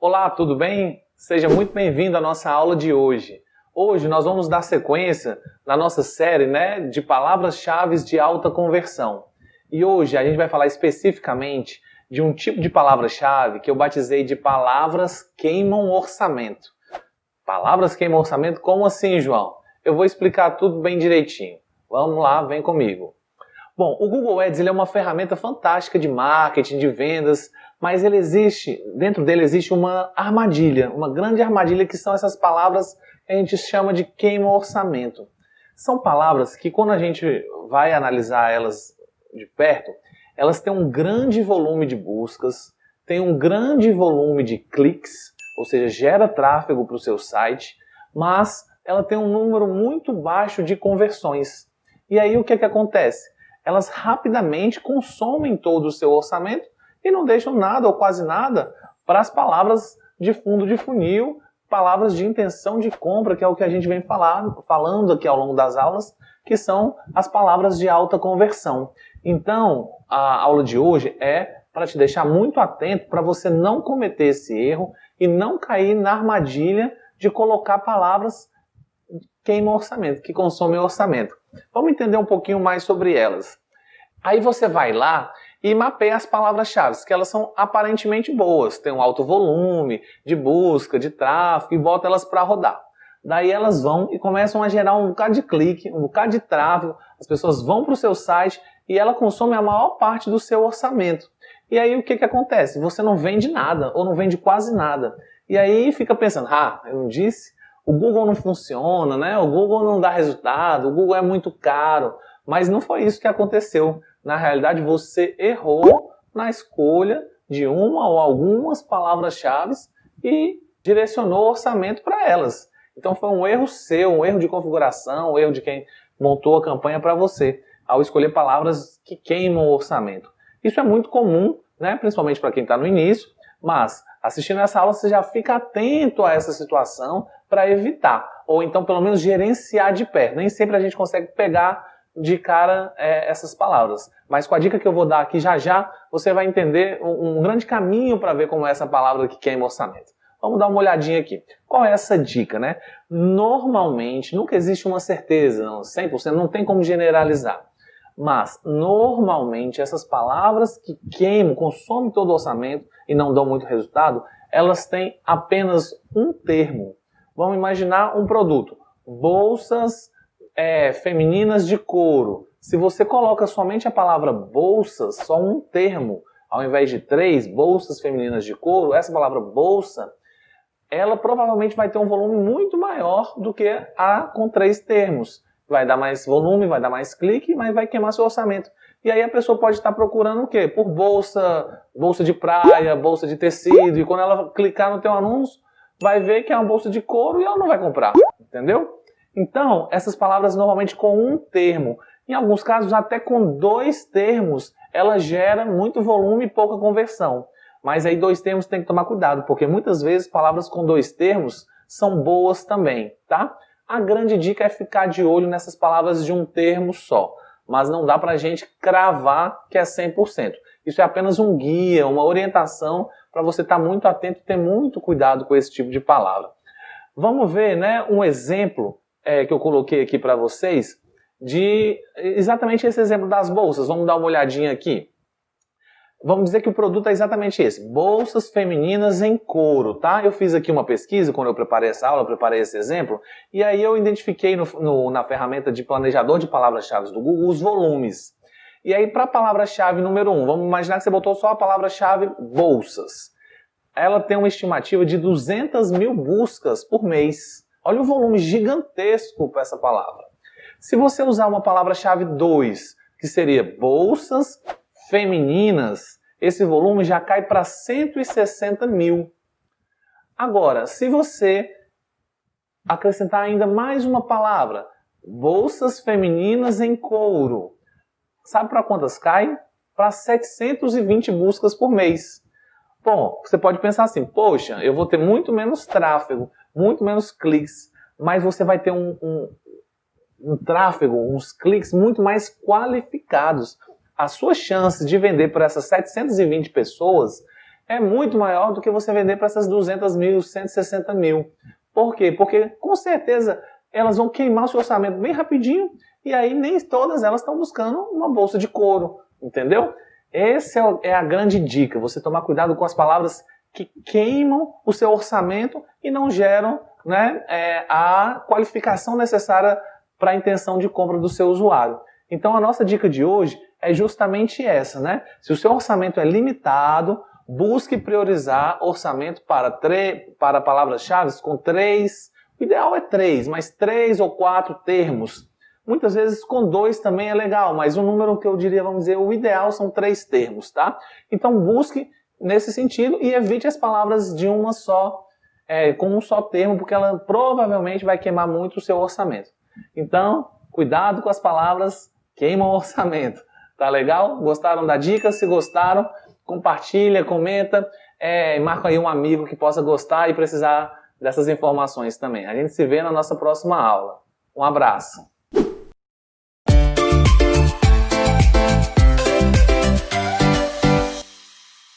Olá, tudo bem? Seja muito bem-vindo à nossa aula de hoje. Hoje nós vamos dar sequência na nossa série, de palavras-chave de alta conversão. E hoje a gente vai falar especificamente de um tipo de palavra-chave que eu batizei de palavras queimam orçamento. Palavras queimam orçamento? Como assim, João? Eu vou explicar tudo bem direitinho. Vamos lá, vem comigo. Bom, o Google Ads ele é uma ferramenta fantástica de marketing, de vendas, mas dentro dele existe uma armadilha, uma grande armadilha que são essas palavras que a gente chama de queima orçamento. São palavras que quando a gente vai analisar elas de perto, elas têm um grande volume de buscas, têm um grande volume de cliques, ou seja, gera tráfego para o seu site, mas ela tem um número muito baixo de conversões. E aí o que acontece? Elas rapidamente consomem todo o seu orçamento e não deixam nada ou quase nada para as palavras de fundo de funil, palavras de intenção de compra, que é o que a gente vem falando aqui ao longo das aulas, que são as palavras de alta conversão. Então, a aula de hoje é para te deixar muito atento para você não cometer esse erro e não cair na armadilha de colocar palavras que queimam orçamento, que consomem orçamento. Vamos entender um pouquinho mais sobre elas. Aí você vai lá e mapeia as palavras-chave, que elas são aparentemente boas, tem um alto volume de busca, de tráfego, e bota elas para rodar. Daí elas vão e começam a gerar um bocado de clique, um bocado de tráfego, as pessoas vão para o seu site e ela consome a maior parte do seu orçamento. E aí o que acontece? Você não vende nada, ou não vende quase nada. E aí fica pensando, eu não disse? O Google não funciona, o Google não dá resultado, o Google é muito caro. Mas não foi isso que aconteceu. Na realidade, você errou na escolha de uma ou algumas palavras-chave e direcionou o orçamento para elas. Então foi um erro seu, um erro de configuração, um erro de quem montou a campanha para você, ao escolher palavras que queimam o orçamento. Isso é muito comum, principalmente para quem está no início, mas assistindo essa aula você já fica atento a essa situação para evitar, ou então pelo menos gerenciar de perto. Nem sempre a gente consegue pegar de cara essas palavras. Mas com a dica que eu vou dar aqui já, você vai entender um grande caminho para ver como é essa palavra que queima orçamento. Vamos dar uma olhadinha aqui. Qual é essa dica, Normalmente, nunca existe uma certeza, 100%, não tem como generalizar. Mas, normalmente, essas palavras que queimam, consomem todo o orçamento e não dão muito resultado, elas têm apenas um termo. Vamos imaginar um produto. Bolsas femininas de couro. Se você coloca somente a palavra bolsas, só um termo, ao invés de 3 bolsas femininas de couro, essa palavra bolsa, ela provavelmente vai ter um volume muito maior do que a com 3 termos. Vai dar mais volume, vai dar mais clique, mas vai queimar seu orçamento. E aí a pessoa pode estar procurando o quê? Por bolsa de praia, bolsa de tecido, e quando ela clicar no teu anúncio, vai ver que é uma bolsa de couro e ela não vai comprar, entendeu? Então, essas palavras normalmente com um termo, em alguns casos até com 2 termos, ela gera muito volume e pouca conversão. Mas aí 2 termos tem que tomar cuidado, porque muitas vezes palavras com 2 termos são boas também, tá? A grande dica é ficar de olho nessas palavras de um termo só, mas não dá pra gente cravar que é 100%. Isso é apenas um guia, uma orientação para você estar muito atento e ter muito cuidado com esse tipo de palavra. Vamos ver, um exemplo que eu coloquei aqui para vocês, de exatamente esse exemplo das bolsas. Vamos dar uma olhadinha aqui. Vamos dizer que o produto é exatamente esse, bolsas femininas em couro, tá? Eu fiz aqui uma pesquisa quando eu preparei essa aula, eu preparei esse exemplo, e aí eu identifiquei na ferramenta de planejador de palavras-chave do Google os volumes. E aí para a palavra-chave número 1, vamos imaginar que você botou só a palavra-chave bolsas. Ela tem uma estimativa de 200 mil buscas por mês. Olha o volume gigantesco para essa palavra. Se você usar uma palavra-chave 2, que seria bolsas femininas, esse volume já cai para 160 mil. Agora, se você acrescentar ainda mais uma palavra, bolsas femininas em couro, sabe para quantas cai? Para 720 buscas por mês. Bom, você pode pensar assim, poxa, eu vou ter muito menos tráfego, muito menos cliques, mas você vai ter um tráfego, uns cliques muito mais qualificados. A sua chance de vender para essas 720 pessoas é muito maior do que você vender para essas 200 mil, 160 mil. Por quê? Porque com certeza elas vão queimar o seu orçamento bem rapidinho e aí nem todas elas estão buscando uma bolsa de couro, entendeu? Essa é a grande dica, você tomar cuidado com as palavras que queimam o seu orçamento e não geram, né, a qualificação necessária para a intenção de compra do seu usuário. Então a nossa dica de hoje é justamente essa, né? Se o seu orçamento é limitado, busque priorizar orçamento para palavras-chave com 3, o ideal é 3, mas 3 ou 4 termos. Muitas vezes com 2 também é legal, mas o número que eu diria, vamos dizer, o ideal são 3 termos, tá? Então busque nesse sentido e evite as palavras de uma só, com um só termo, porque ela provavelmente vai queimar muito o seu orçamento. Então, cuidado com as palavras queimam o orçamento. Tá legal? Gostaram da dica? Se gostaram, compartilha, comenta, marca aí um amigo que possa gostar e precisar dessas informações também. A gente se vê na nossa próxima aula. Um abraço!